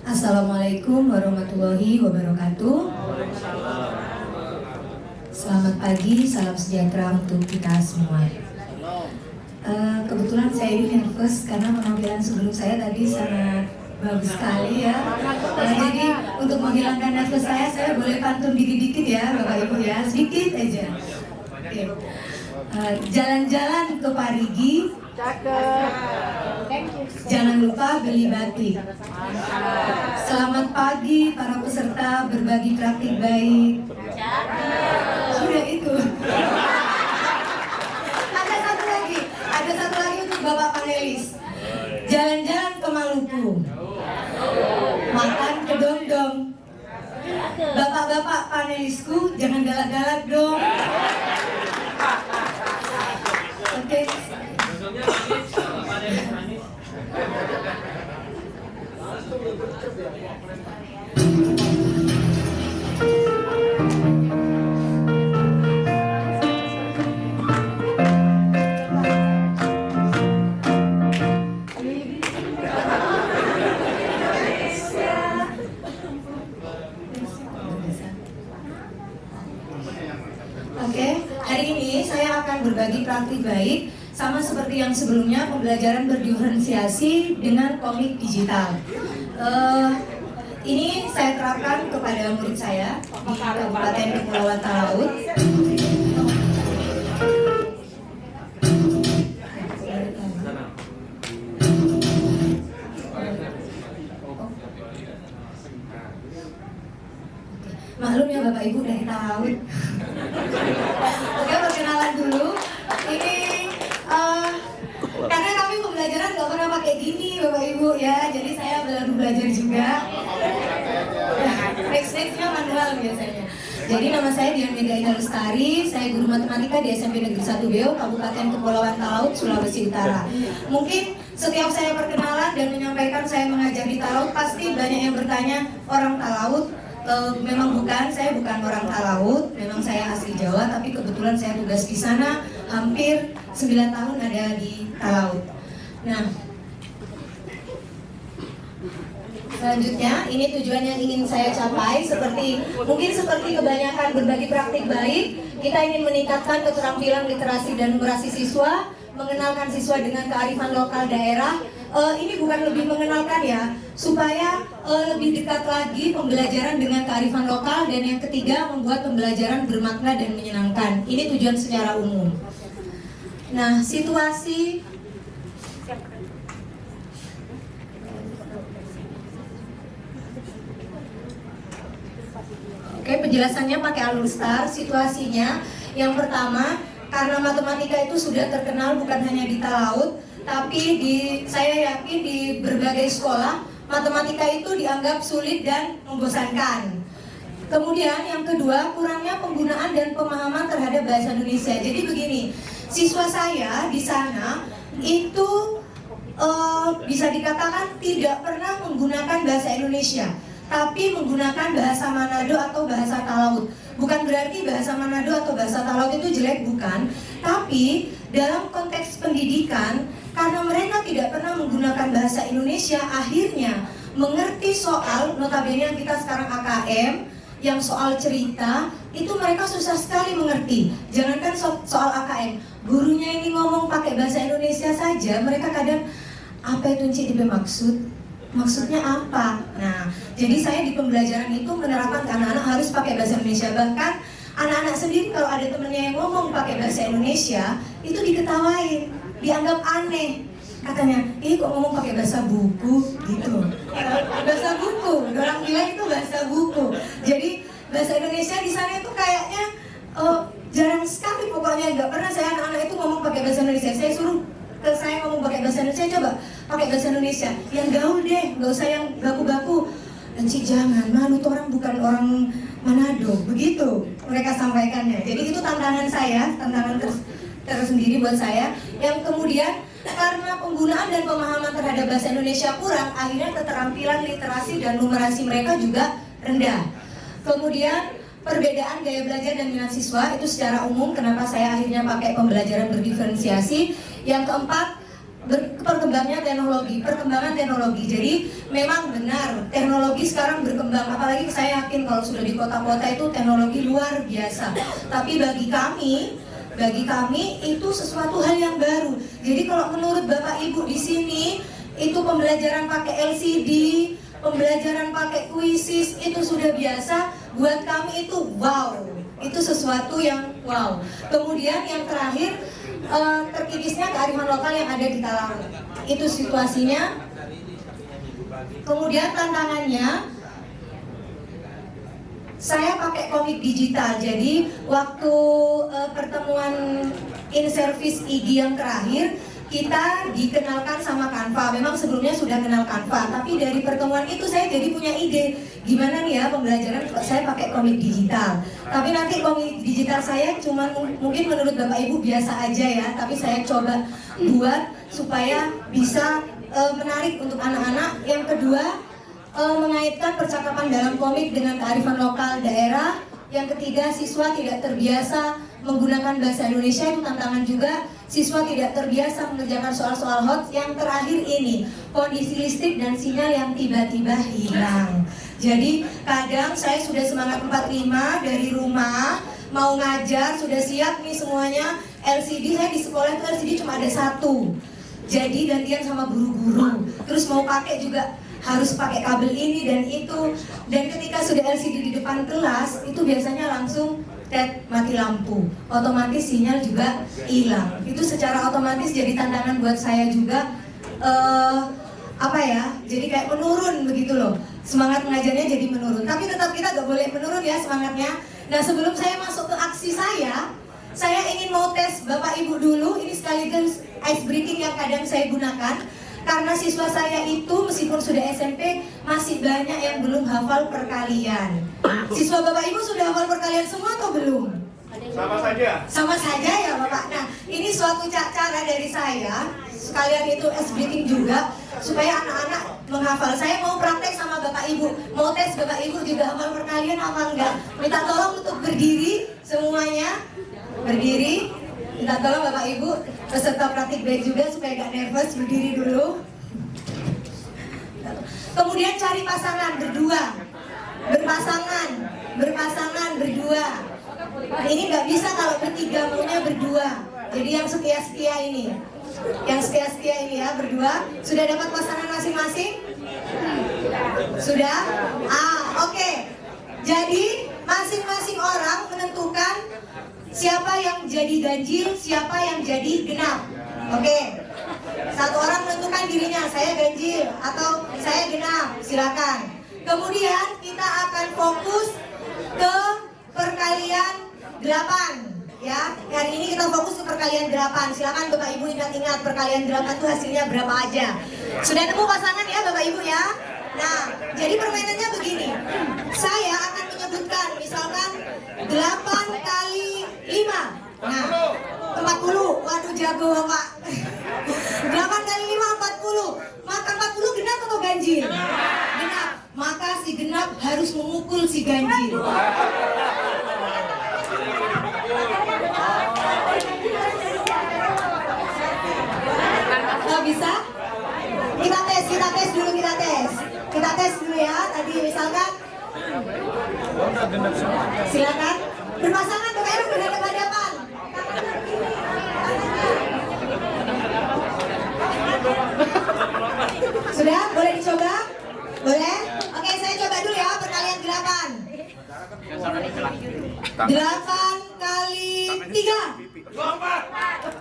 Assalamualaikum warahmatullahi wabarakatuh. Selamat pagi, salam sejahtera untuk kita semua. Kebetulan saya ini nervous karena penampilan sebelum saya tadi sangat bagus sekali ya. Jadi untuk menghilangkan nervous saya boleh pantun dikit-dikit ya Bapak Ibu ya, sedikit aja. Oke. Jalan-jalan ke Parigi, jangan lupa beli batik. Selamat pagi para peserta berbagi praktik baik. Sudah itu. Ada satu lagi untuk Bapak panelis. Jalan-jalan ke Maluku, makan kedondong. Bapak-bapak panelisku jangan galak-galak dong. Oke. Oke, hari ini saya akan berbagi praktik baik. Sama seperti yang sebelumnya, pembelajaran berdiferensiasi dengan komik digital. Ini saya terapkan kepada murid saya di Kabupaten Kepulauan Talaut. Maklum ya Bapak Ibu dari Talaut. Oke, perkenalan dulu. Ini karena kami pembelajaran nggak pernah pakai gini Bapak Ibu ya, jadi saya baru belajar juga. Next-nya manual biasanya. Jadi nama saya Dian Mega Ida Lestari, saya guru matematika di SMP Negeri 1 Beo, Kabupaten Kepulauan Talaut, Sulawesi Utara. Mungkin setiap saya perkenalan dan menyampaikan saya mengajar di Talaut, pasti banyak yang bertanya, orang Talaut? Memang bukan, saya bukan orang Talaut, memang saya asli Jawa, tapi kebetulan saya tugas di sana hampir 9 tahun ada di Talaut. Nah, selanjutnya ini tujuan yang ingin saya capai, mungkin seperti kebanyakan berbagi praktik baik, kita ingin meningkatkan keterampilan literasi dan numerasi siswa, mengenalkan siswa dengan kearifan lokal daerah. Ini bukan lebih mengenalkan ya, supaya lebih dekat lagi pembelajaran dengan kearifan lokal, dan yang ketiga membuat pembelajaran bermakna dan menyenangkan. Ini tujuan secara umum. Nah, situasi Oke, penjelasannya pakai alur star. Situasinya yang pertama, karena matematika itu sudah terkenal bukan hanya di Talaut, tapi saya yakin di berbagai sekolah matematika itu dianggap sulit dan membosankan. Kemudian yang kedua, kurangnya penggunaan dan pemahaman terhadap bahasa Indonesia. Jadi begini, siswa saya di sana itu bisa dikatakan tidak pernah menggunakan bahasa Indonesia, tapi menggunakan bahasa Manado atau bahasa Talaut. Bukan berarti bahasa Manado atau bahasa Talaut itu jelek, bukan. Tapi dalam konteks pendidikan, karena mereka tidak pernah menggunakan bahasa Indonesia, akhirnya mengerti soal, notabene yang kita sekarang AKM, yang soal cerita, itu mereka susah sekali mengerti. Jangankan soal AKM, gurunya ini ngomong pakai bahasa Indonesia saja, mereka kadang, apa itu Cik maksud? Maksudnya apa? Nah, jadi saya di pembelajaran itu menerapkan anak-anak harus pakai bahasa Indonesia. Bahkan anak-anak sendiri kalau ada temennya yang ngomong pakai bahasa Indonesia, itu diketawain, dianggap aneh. Katanya, kok ngomong pakai bahasa buku gitu. Bahasa buku, orang bilang itu bahasa buku. Jadi bahasa Indonesia di sana itu kayaknya jarang sekali, pokoknya nggak pernah saya anak-anak itu ngomong pakai bahasa Indonesia. Saya suruh saya ngomong pakai bahasa Indonesia, coba pakai bahasa Indonesia yang gaul deh, nggak usah yang baku-baku. Encik jangan, malu tuh orang bukan orang Manado, begitu mereka sampaikannya. Jadi itu tantangan saya, tantangan tersendiri buat saya. Yang kemudian karena penggunaan dan pemahaman terhadap bahasa Indonesia kurang, akhirnya keterampilan literasi dan numerasi mereka juga rendah. Kemudian perbedaan gaya belajar dan minat siswa itu secara umum, kenapa saya akhirnya pakai pembelajaran berdiferensiasi. Yang keempat, perkembangan teknologi. Jadi memang benar teknologi sekarang berkembang, apalagi saya yakin kalau sudah di kota-kota itu teknologi luar biasa. Tapi bagi kami itu sesuatu hal yang baru. Jadi kalau menurut Bapak Ibu di sini itu pembelajaran pakai LCD, pembelajaran pakai quizzes itu sudah biasa, buat kami itu wow. Itu sesuatu yang wow. Kemudian yang terakhir, terkikisnya kearifan lokal yang ada di Talaut. Itu situasinya. Kemudian tantangannya, saya pakai komik digital. Jadi waktu pertemuan in service IG yang terakhir, kita dikenalkan sama Canva. Memang sebelumnya sudah kenal Canva, tapi dari pertemuan itu saya jadi punya ide, gimana nih ya pembelajaran kalau saya pakai komik digital. Tapi nanti komik digital saya cuma mungkin menurut Bapak Ibu biasa aja ya, tapi saya coba buat supaya bisa menarik untuk anak-anak. Yang kedua, mengaitkan percakapan dalam komik dengan kearifan lokal daerah. Yang ketiga, siswa tidak terbiasa menggunakan bahasa Indonesia, itu tantangan juga. Siswa tidak terbiasa mengerjakan soal-soal hot. Yang terakhir ini, kondisi listrik dan sinyal yang tiba-tiba hilang. Jadi kadang saya sudah semangat 45 dari rumah, mau ngajar, sudah siap nih semuanya. LCD, saya di sekolah itu LCD cuma ada satu. Jadi gantian sama guru-guru. Terus mau pakai juga harus pakai kabel ini dan itu. Dan ketika sudah LCD di depan kelas, itu biasanya langsung mati lampu, otomatis sinyal juga hilang. Itu secara otomatis jadi tantangan buat saya juga. Jadi kayak menurun begitu loh. Semangat mengajarnya jadi menurun. Tapi tetap kita gak boleh menurun ya semangatnya. Nah, sebelum saya masuk ke aksi saya ingin mau tes Bapak Ibu dulu. Ini sekaligus ice breaking yang kadang saya gunakan. Karena siswa saya itu meskipun sudah SMP masih banyak yang belum hafal perkalian. Siswa Bapak Ibu sudah hafal perkalian semua atau belum? Sama saja. Sama saja ya Bapak. Nah, ini suatu cara dari saya, sekalian itu ice breaking juga, supaya anak-anak menghafal. Saya mau praktek sama Bapak Ibu, mau tes Bapak Ibu juga hafal perkalian apa enggak. Minta tolong untuk berdiri semuanya, berdiri. Minta tolong Bapak Ibu peserta praktik baik juga supaya gak nervous, berdiri dulu. Kemudian cari pasangan berdua, berpasangan berdua. Nah, ini nggak bisa kalau bertiga, maunya berdua. Jadi yang setia-setia ini, ya berdua. Sudah dapat pasangan masing-masing? Sudah? Oke. Jadi masing-masing orang menentukan siapa yang jadi ganjil, siapa yang jadi genap. Oke. Satu orang menentukan dirinya, saya ganjil atau saya genap, silakan. Kemudian kita akan fokus ke perkalian 8 ya. Hari ini kita fokus ke perkalian 8. Silakan Bapak Ibu ingat-ingat perkalian 8 itu hasilnya berapa aja. Sudah nemu pasangan ya Bapak Ibu ya? Nah, jadi permainannya begini. Saya akan menyebutkan misalkan 8 kali 5. Nah, 40. Waduh jago Bapak. 8 kali 5 40. Maka 40 genap atau ganjil? Genap. Maka si genap harus memukul si ganjil. Bisa? Kita tes dulu. Kita tes dulu ya. Tadi misalkan silakan berpasangan Bapak berhadapan-hadapan. Sudah? Boleh dicoba? Boleh? Oke, saya coba dulu ya perkalian 8. 8 kali 3. 24.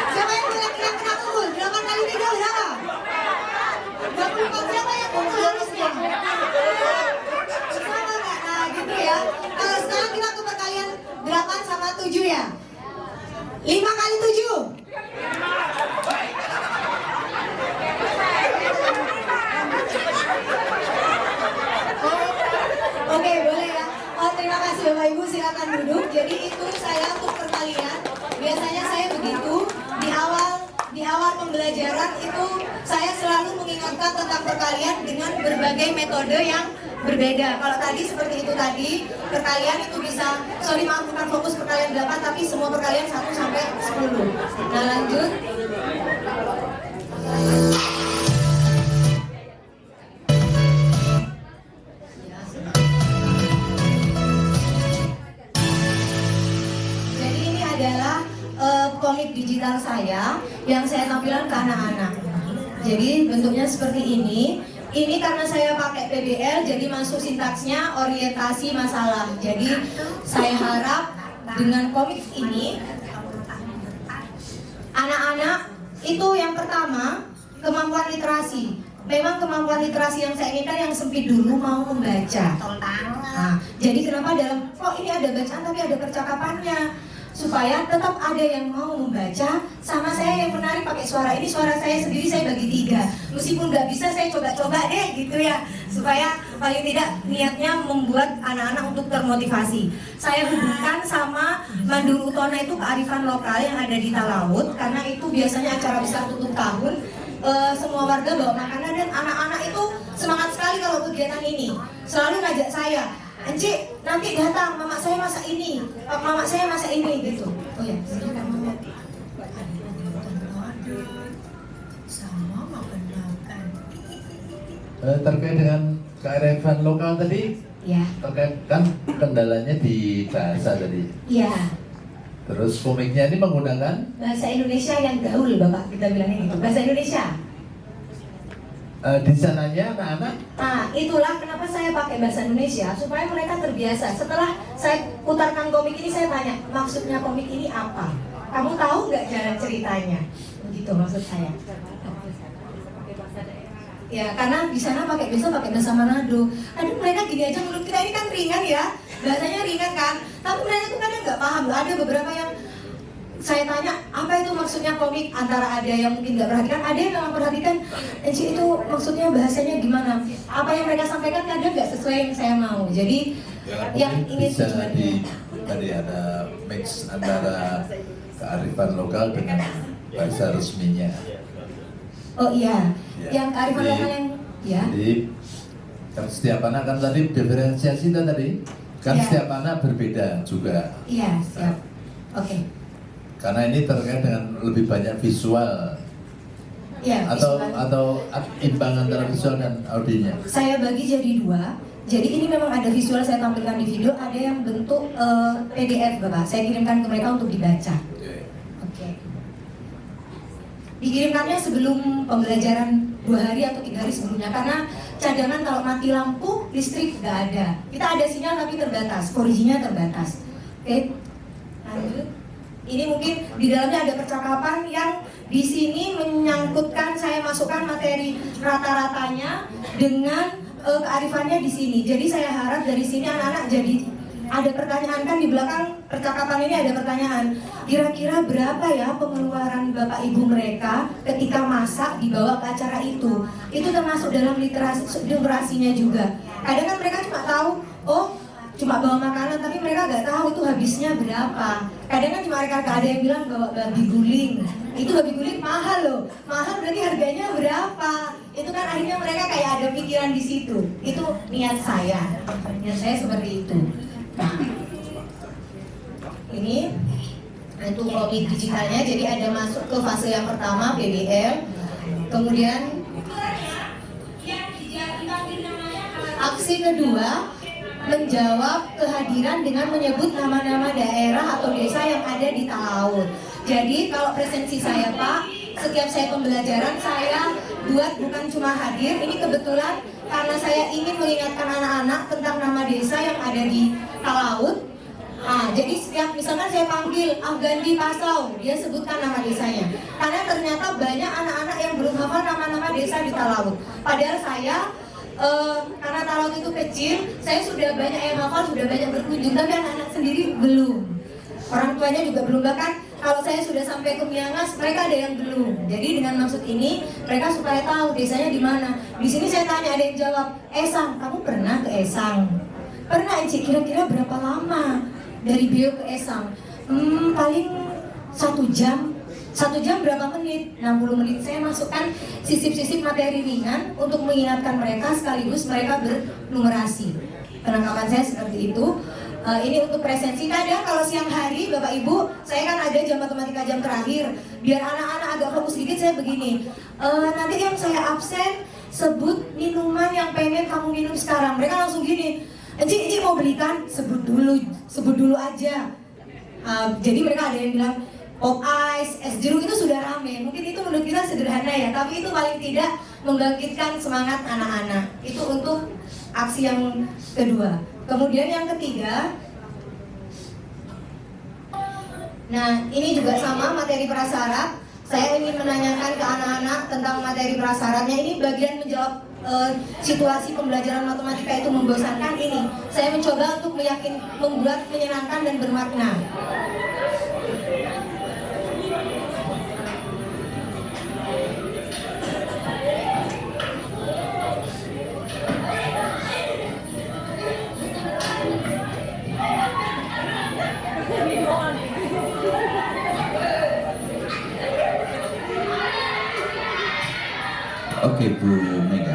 Siapa yang kira-kira kena pukul? 8 kali 3 berapa? 24. Siapa yang pukul harusnya? Sama nggak? Nah gitu ya. Kalau sekarang kita ke perkalian 8 sama 7 ya. 5 kali 7. Oke, boleh ya. Terima kasih Bapak Ibu, silakan duduk. Jadi itu saya untuk perkalian. Biasanya saya begitu di awal pembelajaran itu saya selalu mengingatkan tentang perkalian dengan berbagai metode yang berbeda. Kalau tadi seperti itu tadi, perkalian itu bisa bisa, sorry maaf bukan fokus perkalian 8 tapi semua perkalian 1 sampai 10. Nah lanjut. Jadi ini adalah komik digital saya yang saya tampilkan ke anak-anak. Jadi bentuknya seperti ini. Ini karena saya pakai PBL, jadi masuk sintaksnya orientasi masalah. Jadi saya harap dengan komik ini, anak-anak itu yang pertama kemampuan literasi. Memang kemampuan literasi yang saya inginkan yang sempit dulu, mau membaca. Nah, jadi kenapa dalam ini ada bacaan tapi ada percakapannya, supaya tetap ada yang mau membaca. Sama saya yang menarik pakai suara ini, suara saya sendiri saya bagi 3. Meskipun nggak bisa saya coba-coba deh gitu ya, supaya paling tidak niatnya membuat anak-anak untuk termotivasi. Saya hubungkan sama Mandul Utona itu kearifan lokal yang ada di Talaut, karena itu biasanya acara besar tutup tahun. Semua warga bawa makanan dan anak-anak itu semangat sekali kalau kegiatan ini. Selalu ngajak saya, Encik, nanti datang, mama saya masak ini, mama saya masak ini gitu. Oh ya, terkait dengan kearifan lokal tadi, ya. terkait kan kendalanya di bahasa tadi. Iya. Terus komiknya ini menggunakan Bahasa Indonesia yang gaul, Bapak, kita bilangnya gitu. Bahasa Indonesia. di sananya anak-anak. Nah, itulah kenapa saya pakai bahasa Indonesia, supaya mereka terbiasa. Setelah saya putarkan komik ini, saya tanya, maksudnya komik ini apa? Kamu tahu nggak jalan ceritanya? Begitu maksud saya. Ya, karena di sana pakai bahasa Manado. Aduh, mereka gini aja, menurut kita ini kan ringan ya, bahasanya ringan kan. Tapi mereka tuh kadang nggak paham. Ada beberapa yang saya tanya, apa itu maksudnya komik? Antara ada yang mungkin nggak perhatikan, ada yang memang perhatikan. Enci itu maksudnya bahasanya gimana? Apa yang mereka sampaikan kadang nggak sesuai yang saya mau. Jadi Ya, yang ini bisa tujuannya. tadi ada mix antara kearifan lokal dengan bahasa resminya. Oh iya, Ya. yang kearifan Jadi- lokal yang ya. Jadi kan setiap anak kan tadi diferensiasi tadi kan Ya. setiap anak berbeda juga. Iya, siap. Oke. Karena ini terkait dengan lebih banyak visual Iya, atau visual. imbang antara visual dan audionya. Saya bagi jadi 2. Jadi ini memang ada visual saya tampilkan di video, ada yang bentuk PDF, Bapak. Saya kirimkan ke mereka untuk dibaca. Oke. Dikirimkannya sebelum pembelajaran 2 hari atau 3 hari sebelumnya, karena cadangan kalau mati lampu listrik nggak ada. Kita ada sinyal tapi terbatas, 4G-nya terbatas. Oke. Lanjut. Ini mungkin di dalamnya ada percakapan yang di sini menyangkutkan, saya masukkan materi rata-ratanya dengan kearifannya di sini. Jadi saya harap dari sini anak-anak jadi ada pertanyaan, kan di belakang percakapan ini ada pertanyaan. Kira-kira berapa ya pengeluaran bapak ibu mereka ketika masak dibawa ke acara itu? Itu termasuk dalam literasinya juga. Kadang kan mereka cuma tahu, oh cuma bawa makanan, tapi mereka nggak tahu itu habisnya berapa. Kadang kan cuma mereka ada yang bilang bawa babi guling. Itu babi guling mahal loh, mahal berarti harganya berapa? Itu kan akhirnya mereka kayak ada pikiran di situ. Itu niat saya seperti itu. Nah, ini itu komik digitalnya, jadi ada masuk ke fase yang pertama PBL, kemudian aksi kedua menjawab kehadiran dengan menyebut nama-nama daerah atau desa yang ada di Talaut. Jadi kalau presensi saya Pak, setiap saya pembelajaran saya buat bukan cuma hadir, ini kebetulan karena saya ingin mengingatkan anak-anak tentang nama desa yang ada di Talaut. Nah, jadi setiap misalkan saya panggil Afgandi Pasau, dia sebutkan nama desanya. Karena ternyata banyak anak-anak yang belum hafal nama-nama desa di Talaut. Padahal saya karena Talaut itu kecil, saya sudah banyak yang hafal, sudah banyak berkunjung, tapi anak-anak sendiri belum. Orang tuanya juga belum, bahkan kalau saya sudah sampai ke Miangas, mereka ada yang belum. Jadi dengan maksud ini, mereka supaya tahu desanya di mana. Di sini saya tanya, ada yang jawab, Esang, kamu pernah ke Esang? Pernah, Encik, kira-kira berapa lama dari Beo ke Esang? Paling 1 jam. 1 jam berapa menit? 60 menit. Saya masukkan sisip-sisip materi ringan untuk mengingatkan mereka sekaligus mereka bernumerasi. Penangkapan saya seperti itu. Ini untuk presensi. Kadang kalau siang hari Bapak Ibu, saya kan ada jam matematika jam terakhir. Biar anak-anak agak fokus sedikit, saya begini. Nanti yang saya absen, sebut minuman yang pengen kamu minum sekarang. Mereka langsung gini, Enci mau belikan? Sebut dulu aja. Jadi mereka ada yang bilang pop ice, es jeruk itu sudah rame. Mungkin itu menurut kita sederhana ya, tapi itu paling tidak membangkitkan semangat anak-anak. Itu untuk aksi yang kedua. Kemudian yang ketiga, nah ini juga sama materi prasyarat. Saya ingin menanyakan ke anak-anak tentang materi prasyaratnya. Ini bagian menjawab situasi pembelajaran matematika itu membosankan ini. Saya mencoba untuk membuat menyenangkan dan bermakna. Oke, Bu Mega.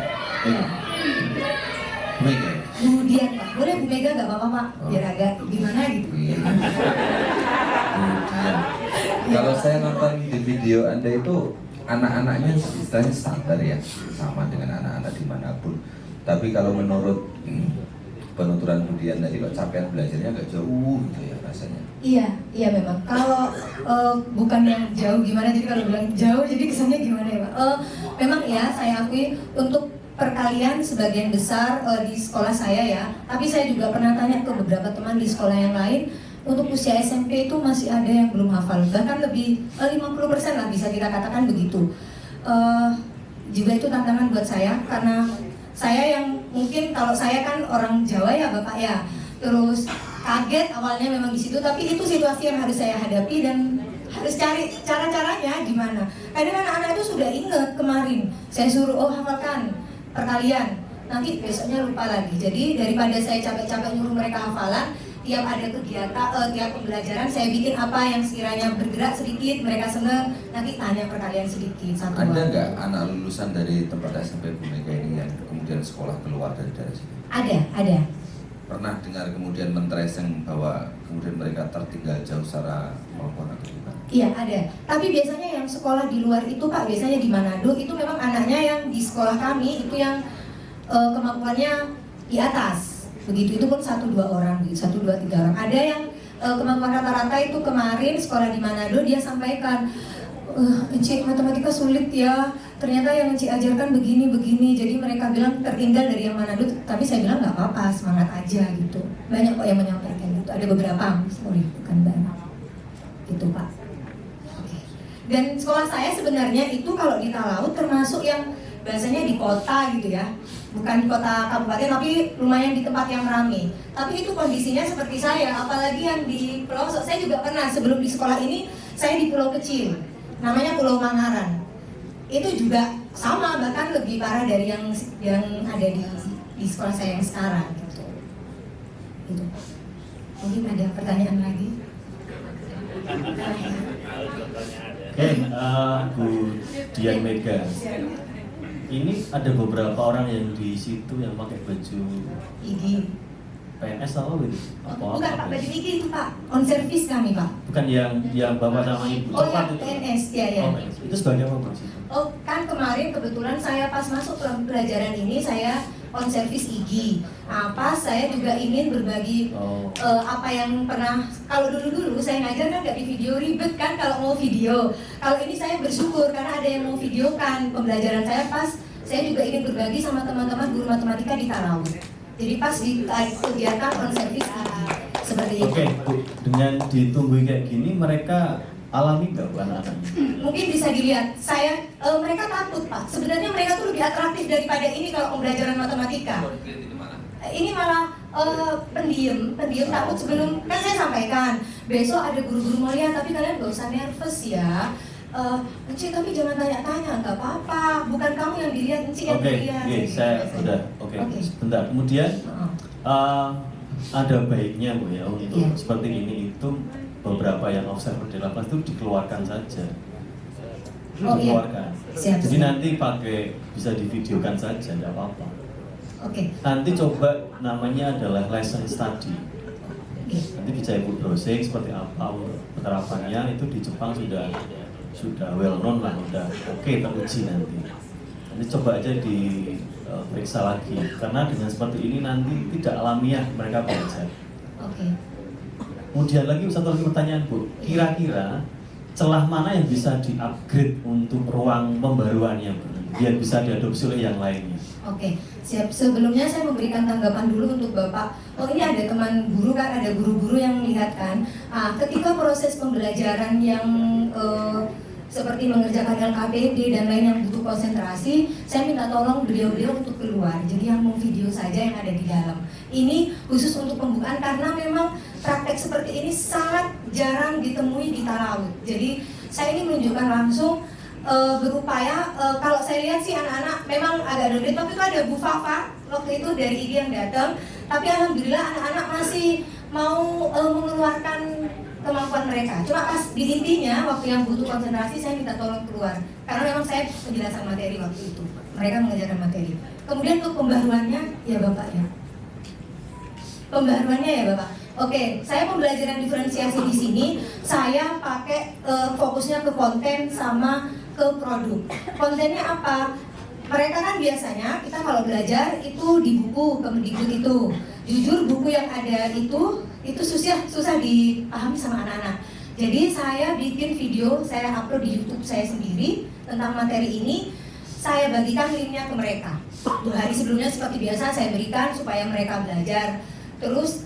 Mega. Bu Dian, Pak. Boleh Bu Mega nggak apa-apa, Pak? Biar agak gimana gitu. Kemudian, kalau saya nonton di video Anda itu anak-anaknya istilahnya standar ya, sama dengan anak-anak dimanapun. Tapi kalau menurut penuturan Bu Dian tadi, kok capaian belajarnya agak jauh gitu ya rasanya. Iya memang. Kalau bukan yang jauh gimana, jadi kalau bilang jauh jadi kesannya gimana ya Pak? Memang ya, saya akui untuk perkalian sebagian besar di sekolah saya ya. Tapi saya juga pernah tanya ke beberapa teman di sekolah yang lain, untuk usia SMP itu masih ada yang belum hafal. Bahkan lebih 50% lah bisa kita katakan begitu. Juga itu tantangan buat saya, karena saya yang mungkin kalau saya kan orang Jawa ya Bapak ya. Terus kaget awalnya memang di situ, tapi itu situasi yang harus saya hadapi dan harus cari cara-caranya gimana. Kadang anak-anak itu sudah ingat kemarin, saya suruh hafalkan perkalian, nanti besoknya lupa lagi. Jadi daripada saya capek-capek nyuruh mereka hafalan, tiap ada kegiatan, tiap pembelajaran saya bikin apa yang sekiranya bergerak sedikit, mereka senang, nanti tanya perkalian sedikit. Ada nggak anak lulusan dari tempat SMP Bu Mega ini yang kemudian sekolah keluar dari daerah sini? Ada. Pernah dengar kemudian men-tracing bahwa kemudian mereka tertinggal jauh secara kemampuan atau gimana? Iya ada, tapi biasanya yang sekolah di luar itu Pak, biasanya di Manado itu memang anaknya yang di sekolah kami itu yang kemampuannya di atas. Begitu, itu pun 1-2 orang, 1-2-3 orang. Ada yang kemampuan rata-rata itu kemarin sekolah di Manado dia sampaikan, Enci matematika sulit ya, ternyata yang Enci ajarkan begini-begini. Jadi mereka bilang tertinggal dari yang Manado, tapi saya bilang nggak apa-apa, semangat aja gitu. Banyak kok yang menyampaikan gitu, ada beberapa, sorry bukan banyak gitu Pak. Oke. Dan sekolah saya sebenarnya itu kalau di Talaut termasuk yang bahasanya di kota gitu ya, bukan di kota kabupaten tapi lumayan di tempat yang ramai. Tapi itu kondisinya seperti saya, apalagi yang di pelosok. Saya juga pernah sebelum di sekolah ini saya di pulau kecil, namanya Pulau Mangaran. Itu juga sama, bahkan lebih parah dari yang ada di sekolah saya yang sekarang gitu. Gitu. Mungkin ada pertanyaan lagi? Oke, Bu Dian Mega. Ini ada beberapa orang yang di situ yang pakai baju Igi. PNS apa gitu? Bukan Pak, baju Igi itu Pak, on service kami Pak. Bukan yang bapak sama ibu. Oh ya, Cepat itu. PNS, ya. Oh, itu sebagai apa Bu? Oh kan kemarin kebetulan saya pas masuk pelajaran ini saya on service Igi. Nah, pas saya juga ingin berbagi apa yang pernah, kalau dulu saya ngajar kan nggak di video, ribet kan kalau mau video. Kalau ini saya bersyukur karena ada yang mau videokan pembelajaran saya. Pas saya juga ingin berbagi sama teman-teman guru matematika di Talaut. Jadi pas di kegiatan on service Igi seperti itu. Oke, Bu, dengan ditunggu kayak gini mereka alami nggak anak-anaknya? Mungkin bisa dilihat, mereka takut Pak. Sebenarnya mereka tuh lebih atraktif daripada ini kalau pembelajaran matematika. Ini malah pendiam takut. Sebelum kan saya sampaikan besok ada guru-guru mulia, tapi kalian gak usah nervous ya. Enci tapi jangan tanya-tanya, nggak apa-apa. Bukan kamu yang dilihat, Enci yang dilihat. Oke, saya sudah. Oke, sebentar. Kemudian ada baiknya Bu ya untuk seperti ini itu beberapa yang observer di lapangan itu dikeluarkan saja. Dikeluarkan. Siap. Jadi nanti bisa divideokan saja, tidak apa-apa. Oke. Nanti coba namanya adalah lesson study. Nanti bisa Ibu browsing seperti apa penerapannya, itu di Jepang sudah well known lah, udah oke, teruji nanti. Nanti coba aja diperiksa lagi, karena dengan seperti ini nanti tidak alamiah mereka belajar. Oke. Kemudian lagi satu lagi pertanyaan Bu, kira-kira celah mana yang bisa di-upgrade untuk ruang pembaruannya Bu, biar bisa diadopsi oleh yang lainnya? Oke, siap. Sebelumnya saya memberikan tanggapan dulu untuk Bapak. Oh, ini ada teman guru kan, ada guru-guru yang melihat kan. Ketika proses pembelajaran yang seperti mengerjakan LKPD dan lain yang butuh konsentrasi, saya minta tolong beliau-beliau untuk keluar. Jadi yang mau video saja yang ada di dalam. Ini khusus untuk pembukaan karena memang praktek seperti ini sangat jarang ditemui di Talaut. Jadi saya ini menunjukkan langsung berupaya. Kalau saya lihat sih anak-anak memang agak dodet. Waktu itu ada Bu Fafa, waktu itu dari ID yang datang. Tapi alhamdulillah anak-anak masih mau mengeluarkan kemampuan mereka. Cuma pas di intinya waktu yang butuh konsentrasi saya minta tolong keluar. Karena memang saya penjelasan materi waktu itu. Mereka mengajarkan materi. Kemudian untuk pembaruannya ya Bapak ya. Pembaruannya ya Bapak. Oke, saya pembelajaran diferensiasi di sini saya pakai fokusnya ke konten sama ke produk. Kontennya apa? Mereka kan biasanya kita kalau belajar itu di buku, Kemendikbud itu. Jujur buku yang ada itu susah dipahami sama anak-anak. Jadi saya bikin video, saya upload di YouTube saya sendiri tentang materi ini. Saya bagikan linknya ke mereka. 2 hari sebelumnya seperti biasa saya berikan supaya mereka belajar. Terus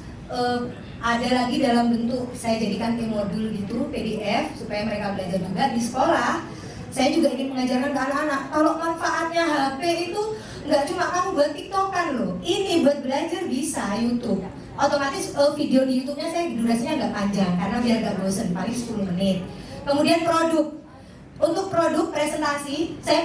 ada lagi dalam bentuk saya jadikan e-modul gitu, PDF supaya mereka belajar juga di sekolah. Saya juga ingin mengajarkan ke anak-anak kalau manfaatnya HP itu nggak cuma kamu buat TikTokan loh, ini buat belajar bisa YouTube. Otomatis video di YouTube-nya saya durasinya agak panjang karena biar nggak bosen, paling 10 menit. Kemudian produk. Untuk produk presentasi, saya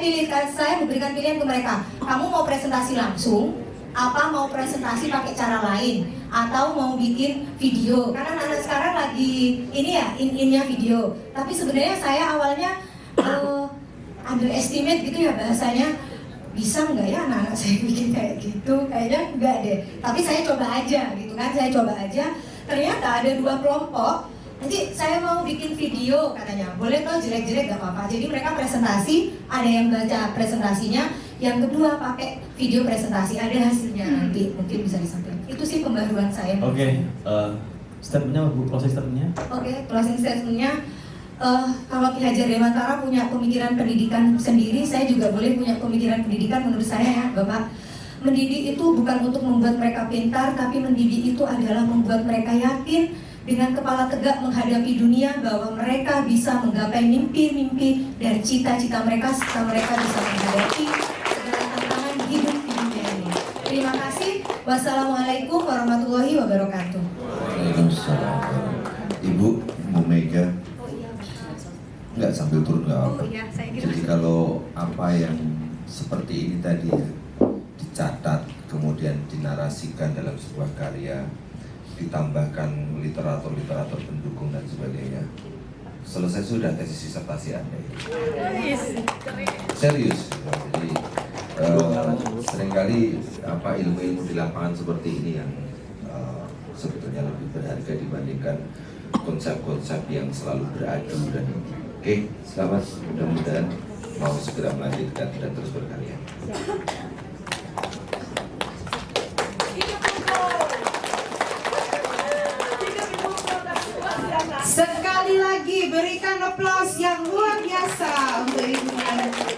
memberikan pilihan ke mereka. Kamu mau presentasi langsung, apa mau presentasi pakai cara lain, atau mau bikin video? Karena anak-anak sekarang lagi ini ya, in-innya video. Tapi sebenarnya saya awalnya underestimate gitu ya bahasanya. Bisa nggak ya anak-anak saya bikin kayak gitu? Kayaknya enggak deh. Tapi saya coba aja gitu kan, saya coba aja. Ternyata ada 2 kelompok. Nanti saya mau bikin video katanya, boleh toh jelek-jelek gak apa-apa. Jadi mereka presentasi, ada yang baca presentasinya, yang kedua pakai video presentasi, ada hasilnya nanti mungkin bisa disampaikan. Itu sih pembaruan saya. Oke, statementnya Bu, closing statementnya? Oke, closing statementnya. Kalau Ki Hajar Dewantara punya pemikiran pendidikan sendiri, saya juga boleh punya pemikiran pendidikan menurut saya ya Bapak. Mendidik itu bukan untuk membuat mereka pintar, tapi mendidik itu adalah membuat mereka yakin dengan kepala tegak menghadapi dunia bahwa mereka bisa menggapai mimpi-mimpi dan cita-cita mereka serta mereka bisa menghadapi segala tantangan hidup di dunia ini. Terima kasih. Wassalamualaikum warahmatullahi wabarakatuh. Waalaikumsalam. Ibu, Bu Mega, nggak sambil turun nggak apa. Jadi kalau apa yang seperti ini tadi ya, dicatat kemudian dinarasikan dalam sebuah karya, ditambahkan literatur pendukung dan sebagainya, selesai sudah tesis disertasi Anda. Serius. Jadi seringkali ilmu-ilmu di lapangan seperti ini yang sebetulnya lebih berharga dibandingkan konsep-konsep yang selalu beradu dan oke, selamat, mudah-mudahan mau segera melanjutkan dan terus berkarya. Sekali lagi berikan aplaus yang luar biasa untuk Ibu.